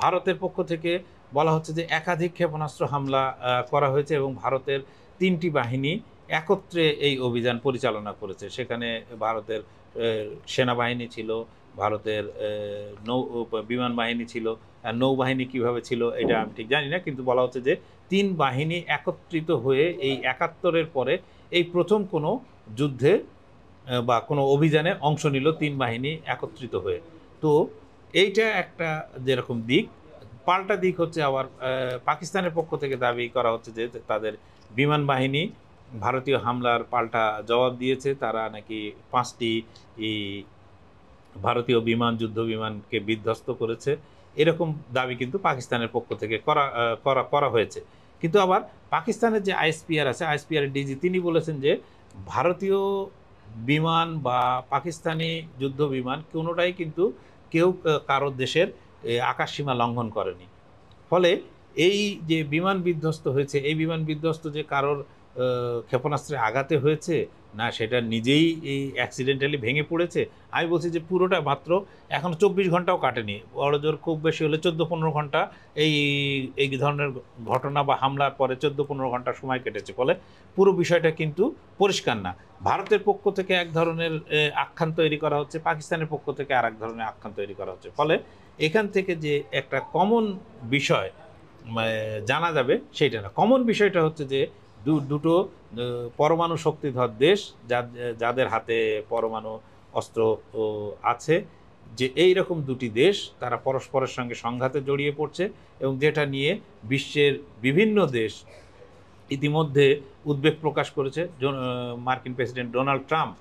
ভারতের পক্ষ থেকে বলা হচ্ছে যে একাধিক ক্ষেপণাস্ত্র হামলা করা হয়েছে এবং ভারতের 3টি বাহিনী একত্রে এই অভিযান পরিচালনা করেছে। সেখানে ভারতের সেনাবাহিনী ছিল, ভারতের বিমান বাহিনী ছিল, আর নৌবাহিনী কিভাবে ছিল এটা আমি ঠিক জানি না, কিন্তু বলা হচ্ছে যে 3 বাহিনী একত্রিত হয়ে এই 71-এর পরে এই প্রথম কোনো যুদ্ধে বা কোনো অভিযানে অংশ নিল 3 বাহিনী একত্রিত হয়ে। তো এইটা একটা যেরকম দিক, পাল্টা দিক হচ্ছে আবার পাকিস্তানের পক্ষ থেকে দাবি করা হচ্ছে যে তাদের বিমান বাহিনী ভারতীয় হামলার পাল্টা জবাব দিয়েছে। তারা নাকি 5টি ভারতীয় যুদ্ধ বিমানকে বিধ্বস্ত করেছে, এরকম দাবি কিন্তু পাকিস্তানের পক্ষ থেকে করা হয়েছে। কিন্তু আবার পাকিস্তানের যে আইএসপিআর আছে, আইএসপিআর ডিজি তিনি বলেছেন যে ভারতীয় বিমান বা পাকিস্তানি যুদ্ধ বিমান কোনোটাই কিন্তু কেউ কারোর দেশের আকাশসীমা লঙ্ঘন করেনি। ফলে এই যে বিমান বিধ্বস্ত হয়েছে, এই বিমান বিধ্বস্ত যে কারোর ক্ষেপণাস্ত্রে আঘাতে হয়েছে না সেটা নিজেই এই অ্যাক্সিডেন্টালি ভেঙে পড়েছে, আমি বলছি যে পুরোটা মাত্র এখন 24 ঘন্টাও কাটেনি, বড় জোর খুব বেশি হলে 14-15 ঘন্টা এই ধরনের ঘটনা বা হামলার পরে 14-15 ঘন্টা সময় কেটেছে। ফলে পুরো বিষয়টা কিন্তু পরিষ্কার না। ভারতের পক্ষ থেকে এক ধরনের আখ্যান তৈরি করা হচ্ছে, পাকিস্তানের পক্ষ থেকে আর এক ধরনের আখ্যান তৈরি করা হচ্ছে। ফলে এখান থেকে যে একটা কমন বিষয় জানা যাবে সেইটা না। কমন বিষয়টা হচ্ছে যে দুটো পরমাণু শক্তিধর দেশ যাদের হাতে পরমাণু অস্ত্র আছে, যে এই রকম দুটি দেশ তারা পরস্পরের সঙ্গে সংঘাতে জড়িয়ে পড়ছে এবং যেটা নিয়ে বিশ্বের বিভিন্ন দেশ ইতিমধ্যে উদ্বেগ প্রকাশ করেছে। মার্কিন প্রেসিডেন্ট ডোনাল্ড ট্রাম্প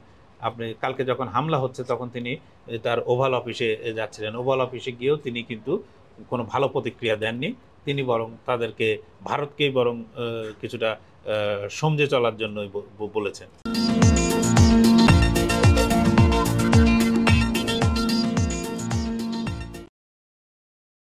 আপনি কালকে যখন হামলা হচ্ছে তখন তিনি তার ওভাল অফিসে যাচ্ছিলেন, ওভাল অফিসে গিয়েও তিনি কিন্তু কোনো ভালো প্রতিক্রিয়া দেননি। তিনি বরং তাদেরকে ভারতকেই বরং কিছুটা সমঝে চলার জন্যই বলেছেন।